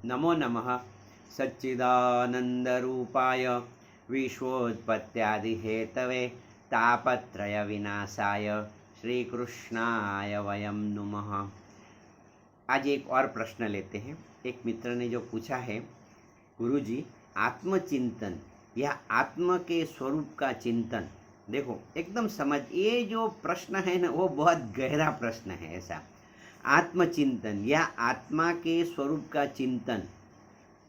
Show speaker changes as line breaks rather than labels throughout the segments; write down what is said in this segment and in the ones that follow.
नमो नमः सच्चिदानन्दरूपाय विश्वोत्पत्त्यादिहेतवे तापत्रयविनाशाय श्रीकृष्णाय वयं नुमः। आज एक और प्रश्न लेते हैं। एक मित्र ने जो पूछा है, गुरुजी आत्मचिंतन या आत्मा के स्वरूप का चिंतन, देखो एकदम समझ, ये जो प्रश्न है ना वो बहुत गहरा प्रश्न है। ऐसा आत्मचिंतन या आत्मा के स्वरूप का चिंतन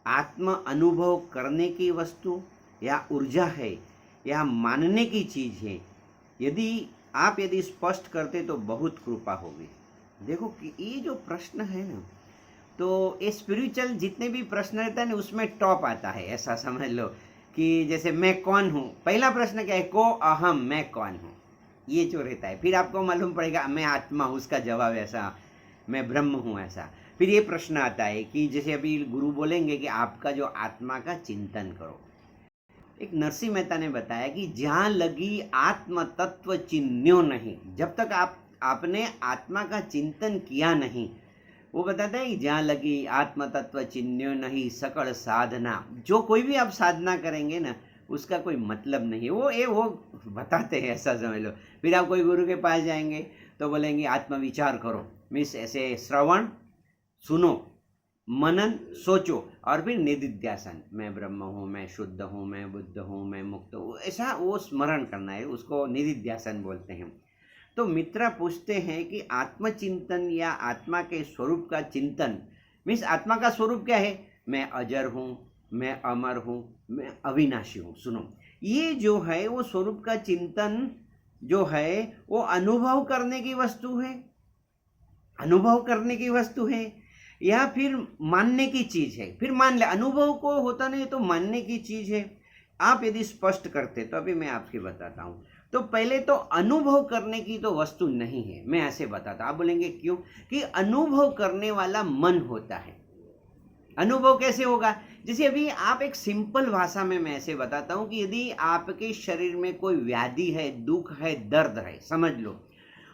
आत्म अनुभव करने की वस्तु या ऊर्जा है या मानने की चीज़ है, यदि स्पष्ट करते तो बहुत कृपा होगी। देखो कि ये जो प्रश्न है ना, तो ये स्पिरिचुअल जितने भी प्रश्न रहता है ना उसमें टॉप आता है। ऐसा समझ लो कि जैसे मैं कौन हूँ, पहला प्रश्न क्या है, को अहम, मैं कौन हूँ, ये जो रहता है। फिर आपको मालूम पड़ेगा मैं आत्मा हूँ, उसका जवाब ऐसा, मैं ब्रह्म हूँ ऐसा। फिर ये प्रश्न आता है कि जैसे अभी गुरु बोलेंगे कि आपका जो आत्मा का चिंतन करो। एक नरसिंह मेहता ने बताया कि जहाँ लगी आत्म तत्व चिन्ह्यो नहीं, जब तक आपने आत्मा का चिंतन किया नहीं, वो बताता है कि जहाँ लगी आत्म तत्व चिन्ह्यो नहीं सकल साधना, जो कोई भी आप साधना करेंगे ना उसका कोई मतलब नहीं है। वो बताते हैं, ऐसा समझ लो। फिर आप कोई गुरु के पास जाएंगे तो बोलेंगे आत्मविचार करो, मीन्स ऐसे श्रवण सुनो, मनन सोचो, और फिर निदिध्यासन, मैं ब्रह्म हूँ, मैं शुद्ध हूँ, मैं बुद्ध हूँ, मैं मुक्त हूँ, ऐसा वो स्मरण करना है, उसको निदिध्यासन बोलते हैं। तो मित्र पूछते हैं कि आत्मचिंतन या आत्मा के स्वरूप का चिंतन, मीन्स आत्मा का स्वरूप क्या है, मैं अजर हूँ, मैं अमर हूँ, मैं अविनाशी हूँ। सुनो, ये जो है वो स्वरूप का चिंतन जो है वो अनुभव करने की वस्तु है, अनुभव करने की वस्तु है या फिर मानने की चीज है। फिर मान ले, अनुभव को होता नहीं तो मानने की चीज है। आप यदि स्पष्ट करते तो अभी मैं आपको बताता हूँ। तो पहले तो अनुभव करने की तो वस्तु नहीं है, मैं ऐसे बताता। आप बोलेंगे क्यों? कि अनुभव करने वाला मन होता है। अनुभव कैसे होगा? जैसे अभी आप एक सिंपल भाषा में मैं ऐसे बताता हूँ कि यदि आपके शरीर में कोई व्याधि है, दुख है, दर्द है, समझ लो,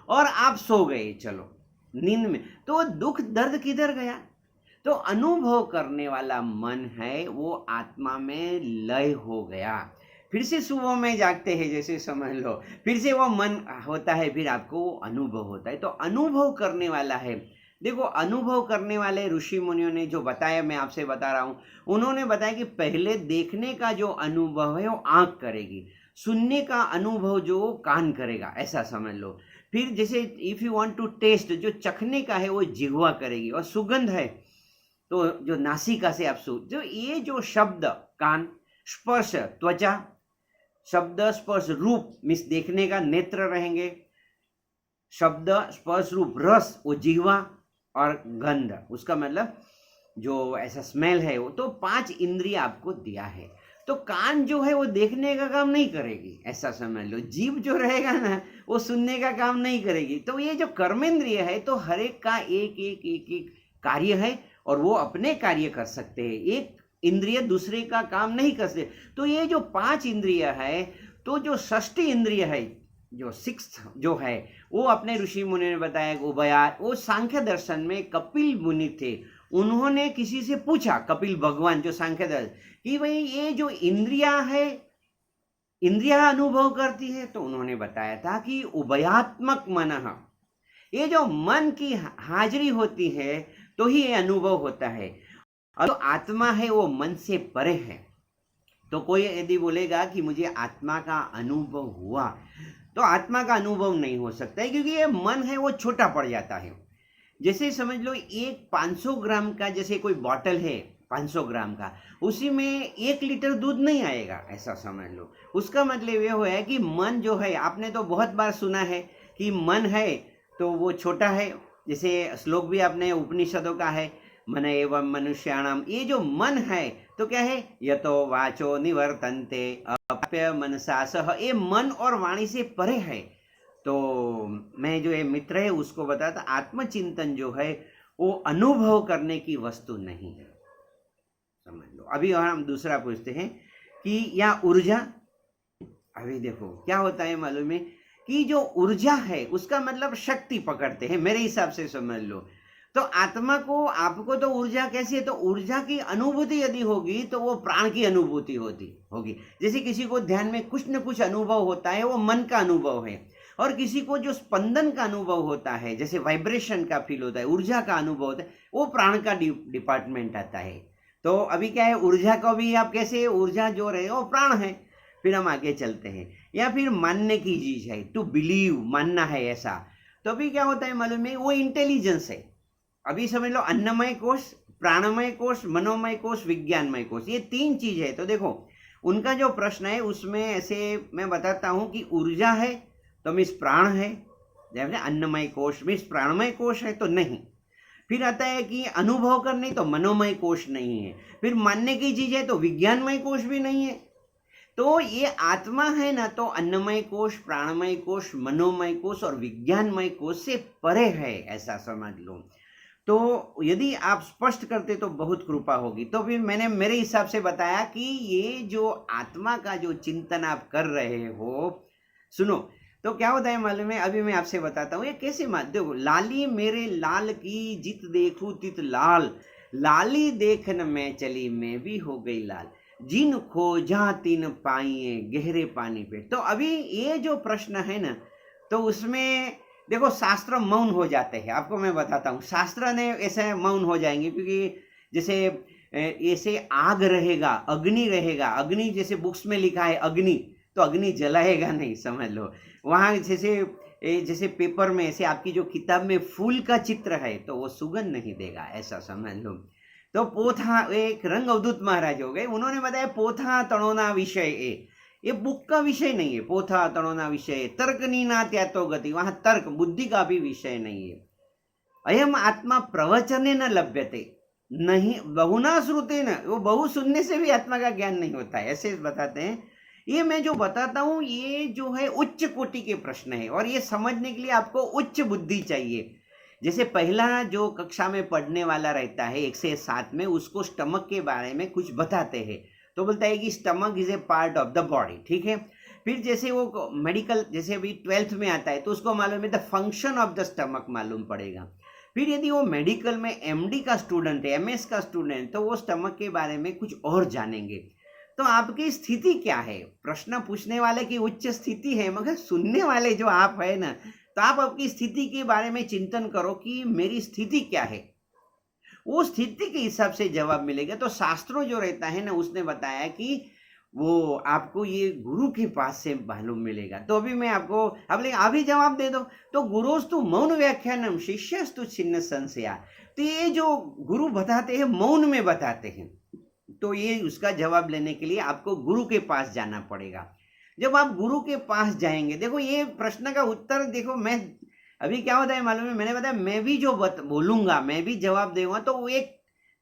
और आप सो गए, चलो नींद में, तो दुख दर्द किधर गया? तो अनुभव करने वाला मन है वो आत्मा में लय हो गया। फिर से सुबह में जागते हैं, जैसे समझ लो, फिर से वो मन होता है, फिर आपको वो अनुभव होता है। तो अनुभव करने वाला है। देखो, अनुभव करने वाले ऋषि मुनियों ने जो बताया, मैं आपसे बता रहा हूँ, उन्होंने बताया कि पहले देखने का जो अनुभव है वो आँख करेगी, सुनने का अनुभव जो कान करेगा, ऐसा समझ लो। फिर जैसे if you want to taste, जो चखने का है वो जिह्वा करेगी, और सुगंध है तो जो नासिका से आप जो ये जो शब्द कान, स्पर्श त्वचा, शब्द स्पर्श रूप मीन्स देखने का नेत्र रहेंगे, शब्द स्पर्श रूप रस वो जिह्वा, और गंध उसका मतलब जो ऐसा स्मेल है वो। तो 5 इंद्रिय आपको दिया है। तो कान जो है वो देखने का काम नहीं करेगी, ऐसा समझ लो। जीभ जो रहेगा ना वो सुनने का काम नहीं करेगी। तो ये जो कर्मेंद्रिय है तो हर एक का एक एक एक एक कार्य है, और वो अपने कार्य कर सकते हैं। एक इंद्रिय दूसरे का काम नहीं कर सकते। तो ये जो 5 इंद्रिय है, तो जो षष्ठी इंद्रिय है, जो 6th जो है, वो अपने ऋषि मुनि ने बताया उभयार। वो सांख्य दर्शन में कपिल मुनि थे, उन्होंने किसी से पूछा, कपिल भगवान जो सांख्य दर्शन, कि भाई ये जो इंद्रिया है, इंद्रिया अनुभव करती है, तो उन्होंने बताया था कि उभयात्मक मनः, ये जो मन की हाजिरी होती है तो ही ये अनुभव होता है। और जो आत्मा है वो मन से परे है। तो कोई यदि बोलेगा कि मुझे आत्मा का अनुभव हुआ, तो आत्मा का अनुभव नहीं हो सकता है, क्योंकि ये मन है वो छोटा पड़ जाता है। जैसे समझ लो, एक 500 ग्राम का जैसे कोई बॉटल है 500 ग्राम का, उसी में 1 लीटर दूध नहीं आएगा, ऐसा समझ लो। उसका मतलब ये है कि मन जो है, आपने तो बहुत बार सुना है कि मन है तो वो छोटा है। जैसे श्लोक भी आपने उपनिषदों का है, मन एवं मनुष्याणाम, ये जो मन है तो क्या है, यतो वाचो निवर्तन्ते अप्य मनसा सह, ये मन और वाणी से परे है। तो मैं जो ये मित्र है उसको बताता, आत्मचिंतन जो है वो अनुभव करने की वस्तु नहीं है, समझ लो। अभी और हम दूसरा पूछते हैं कि या ऊर्जा, अभी देखो क्या होता है मालूम है, कि जो ऊर्जा है उसका मतलब शक्ति पकड़ते हैं, मेरे हिसाब से समझ लो। तो आत्मा को, आपको तो ऊर्जा कैसी है, तो ऊर्जा की अनुभूति यदि होगी तो वो प्राण की अनुभूति होगी। जैसे किसी को ध्यान में कुछ न कुछ अनुभव होता है, वो मन का अनुभव है, और किसी को जो स्पंदन का अनुभव होता है, जैसे वाइब्रेशन का फील होता है, ऊर्जा का अनुभव होता है, वो प्राण का डिपार्टमेंट आता है। तो अभी क्या है, ऊर्जा का भी आप कैसे, ऊर्जा जो रहे वो प्राण है। फिर हम आगे चलते हैं, या फिर मानने की चीज है, टू बिलीव, मानना है ऐसा। तो अभी क्या होता है मालूम है, वो इंटेलिजेंस है। अभी समझ लो, अन्नमय कोश, प्राणमय कोश, मनोमय कोश, विज्ञानमय कोश, ये 3 चीज है। तो देखो उनका जो प्रश्न है उसमें ऐसे मैं बताता हूं कि ऊर्जा है तो मीन्स प्राण है, जैसे अन्नमय कोश मीन्स प्राणमय कोश है तो नहीं। फिर आता है कि अनुभव करने तो मनोमय कोश नहीं है। फिर मानने की चीज है तो विज्ञानमय कोश भी नहीं है। तो ये आत्मा है ना, तो अन्नमय कोश, प्राणमय कोश, मनोमय कोश और विज्ञानमय कोश से परे है, ऐसा समझ लो। तो यदि आप स्पष्ट करते तो बहुत कृपा होगी। तो फिर मैंने मेरे हिसाब से बताया कि ये जो आत्मा का जो चिंतन आप कर रहे हो, सुनो तो क्या होता है मालूम है, अभी मैं आपसे बताता हूँ ये कैसे देखो, लाली मेरे लाल की जित देखूं तित लाल, लाली देखन मैं चली मैं भी हो गई लाल, जिन खोजा तिन पाइए गहरे पानी पे। तो अभी ये जो प्रश्न है ना, तो उसमें देखो शास्त्र मौन हो जाते हैं। आपको मैं बताता हूँ, शास्त्र ने ऐसे मौन हो जाएंगे, क्योंकि जैसे ऐसे आग रहेगा, अग्नि रहेगा, अग्नि जैसे बुक्स में लिखा है अग्नि, तो अग्नि जलाएगा नहीं, समझ लो। वहाँ जैसे पेपर में ऐसे आपकी जो किताब में फूल का चित्र है तो वो सुगंध नहीं देगा, ऐसा समझ लो। तो पोथा, एक रंग अवधूत महाराज हो गए, उन्होंने बताया पोथा तणोना विषय ये बुक का विषय नहीं है। पोथा तणोना विषय तर्क नीना त्यातो गति, वहां तर्क बुद्धि का भी विषय नहीं है। अयम आत्मा प्रवचने न लभ्यते, नहीं बहुना श्रुते न, वो बहु सुनने से भी आत्मा का ज्ञान नहीं होता है, ऐसे बताते हैं। ये मैं जो बताता हूं ये जो है उच्च कोटि के प्रश्न है, और ये समझने के लिए आपको उच्च बुद्धि चाहिए। जैसे पहला जो कक्षा में पढ़ने वाला रहता है 1 से 7 में, उसको स्टमक के बारे में कुछ बताते हैं, तो बोलता है कि stomach is a part of the body, ठीक है। फिर जैसे वो मेडिकल, जैसे अभी 12th में आता है तो उसको मालूम है the function of the stomach मालूम पड़ेगा। फिर यदि वो मेडिकल में एमडी का स्टूडेंट है, एमएस का स्टूडेंट, तो वो स्टमक के बारे में कुछ और जानेंगे। तो आपकी स्थिति क्या है, प्रश्न पूछने वाले की उच्च स्थिति है, मगर सुनने वाले जो आप है ना, तो आप आपकी स्थिति के बारे में चिंतन करो कि मेरी स्थिति क्या है, वो स्थिति के हिसाब से जवाब मिलेगा। तो शास्त्रों जो रहता है ना, उसने बताया कि वो आपको ये गुरु के पास से मालूम मिलेगा। तो अभी मैं आपको अभी जवाब दे दो, तो गुरुस्तु मौन व्याख्यानम शिष्यस्तु छिन्न संशया। तो ये जो गुरु बताते हैं मौन में बताते हैं, तो ये उसका जवाब लेने के लिए आपको गुरु के पास जाना पड़ेगा। जब आप गुरु के पास जाएंगे, देखो ये प्रश्न का उत्तर देखो, मैं अभी क्या होता है मालूम है, मैंने बताया मैं भी जो बोलूंगा, मैं भी जवाब दूंगा, तो वो एक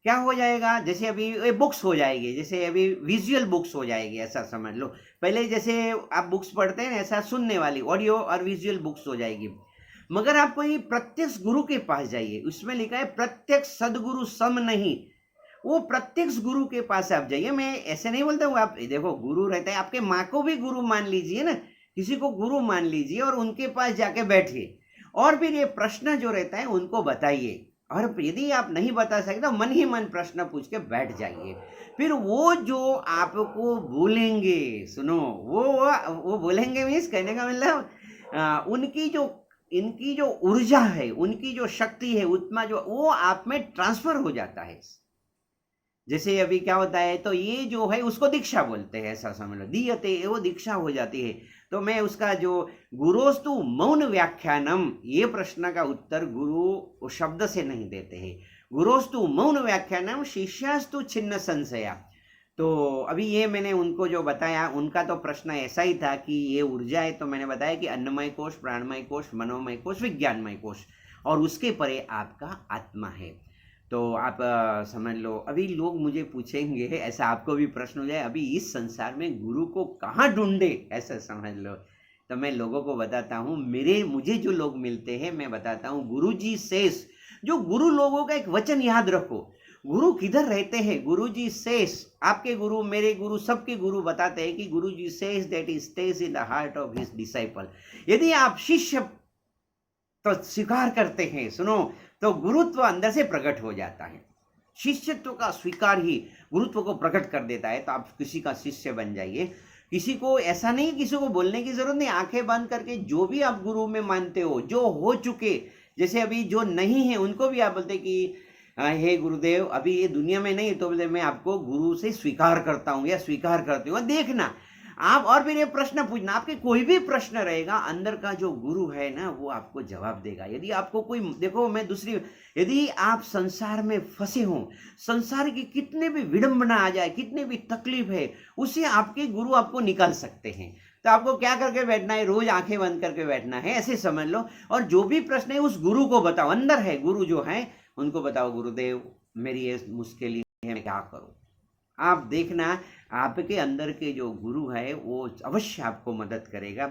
क्या हो जाएगा, जैसे अभी ये बुक्स हो जाएगी, जैसे अभी विजुअल बुक्स हो जाएगी, ऐसा समझ लो। पहले जैसे आप बुक्स पढ़ते हैं ऐसा सुनने वाली ऑडियो और विजुअल बुक्स हो जाएगी। मगर आप कोई प्रत्यक्ष गुरु के पास जाइए, उसमें लिखा है प्रत्यक्ष सदगुरु सम नहीं, वो प्रत्यक्ष गुरु के पास आप जाइए। मैं ऐसे नहीं बोलता हूँ, आप देखो गुरु रहता है, आपके माँ को भी गुरु मान लीजिए ना, किसी को गुरु मान लीजिए और उनके पास जाके बैठिए, और फिर ये प्रश्न जो रहता है उनको बताइए। और यदि आप नहीं बता सकते तो मन ही मन प्रश्न पूछ के बैठ जाइए। फिर वो जो आपको बोलेंगे, सुनो, वो बोलेंगे मीन्स कहने का मतलब इनकी जो ऊर्जा है, उनकी जो शक्ति है, उतना जो वो आप में ट्रांसफर हो जाता है। जैसे अभी क्या होता है, तो ये जो है उसको दीक्षा बोलते हैं, ऐसा समझ लो, दीयते, वो दीक्षा हो जाती है। तो मैं उसका जो गुरोस्तु मौन व्याख्यानम, ये प्रश्न का उत्तर गुरु शब्द से नहीं देते हैं, गुरोस्तु मौन व्याख्यानम शिष्यास्तु छिन्न संशया। तो अभी ये मैंने उनको जो बताया, उनका तो प्रश्न ऐसा ही था कि ये ऊर्जा है, तो मैंने बताया कि अन्नमय कोश, प्राणमय कोश, मनोमय कोश, विज्ञानमय कोश, और उसके परे आपका आत्मा है। तो आप समझ लो। अभी लोग मुझे पूछेंगे, ऐसा आपको भी प्रश्न हो जाए, अभी इस संसार में गुरु को कहाँ ढूंढे, ऐसा समझ लो। तो मैं लोगों को बताता हूँ, मुझे जो लोग मिलते हैं मैं बताता हूँ, गुरु जी शेष, जो गुरु लोगों का एक वचन याद रखो, गुरु किधर रहते हैं, गुरु जी शेष, आपके गुरु, मेरे गुरु, सबके गुरु बताते हैं कि गुरु जी शेष that is stage in the heart of his disciple. यदि आप शिष्य तो स्वीकार करते हैं, सुनो, तो गुरुत्व अंदर से प्रकट हो जाता है। शिष्यत्व का स्वीकार ही गुरुत्व को प्रकट कर देता है। तो आप किसी का शिष्य बन जाइए। किसी को ऐसा नहीं, किसी को बोलने की जरूरत नहीं, आंखें बंद करके जो भी आप गुरु में मानते हो, जो हो चुके, जैसे अभी जो नहीं है उनको भी आप बोलते कि हे गुरुदेव अभी ये दुनिया में नहीं, तो बोले मैं आपको गुरु से स्वीकार करता हूँ या स्वीकार करती हूँ। देखना आप, और फिर ये प्रश्न पूछना, आपके कोई भी प्रश्न रहेगा, अंदर का जो गुरु है ना वो आपको जवाब देगा। यदि आपको कोई, देखो मैं दूसरी, यदि आप संसार में फंसे हो, संसार की कितने भी विडंबना आ जाए, कितने भी तकलीफ है, उससे आपके गुरु आपको निकाल सकते हैं। तो आपको क्या करके बैठना है, रोज आंखें बंद करके बैठना है, ऐसे समझ लो। और जो भी प्रश्न है उस गुरु को बताओ, अंदर है गुरु जो है उनको बताओ, गुरुदेव मेरी ये मुश्किल है, मैं क्या करूं। आप देखना आपके अंदर के जो गुरु है वो अवश्य आपको मदद करेगा।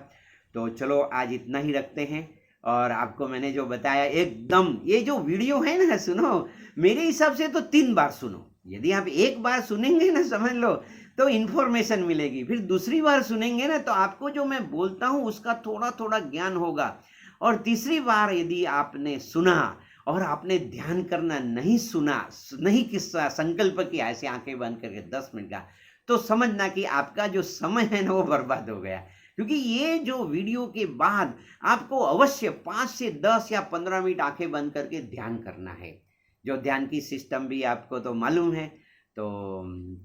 तो चलो आज इतना ही रखते हैं। और आपको मैंने जो बताया एकदम, ये जो वीडियो है ना, सुनो मेरे हिसाब से तो 3 बार सुनो। यदि आप एक बार सुनेंगे ना, समझ लो तो इन्फॉर्मेशन मिलेगी। फिर दूसरी बार सुनेंगे ना तो आपको जो मैं बोलता हूँ उसका थोड़ा थोड़ा ज्ञान होगा। और तीसरी बार यदि आपने सुना और आपने ध्यान करना नहीं सुना, नहीं किस्सा संकल्प किया ऐसे आंखें बंद करके 10 मिनट का, तो समझना कि आपका जो समय है ना वो बर्बाद हो गया। क्योंकि ये जो वीडियो के बाद आपको अवश्य 5 से 10 या 15 मिनट आंखें बंद करके ध्यान करना है। जो ध्यान की सिस्टम भी आपको तो मालूम है। तो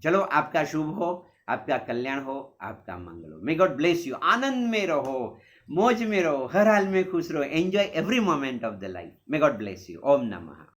चलो आपका शुभ हो, आपका कल्याण हो, आपका मंगल हो। May God bless you. आनंद में रहो, मौज में रहो, हर हाल में खुश रहो। Enjoy every moment of the life. May God bless you. ओम नमः।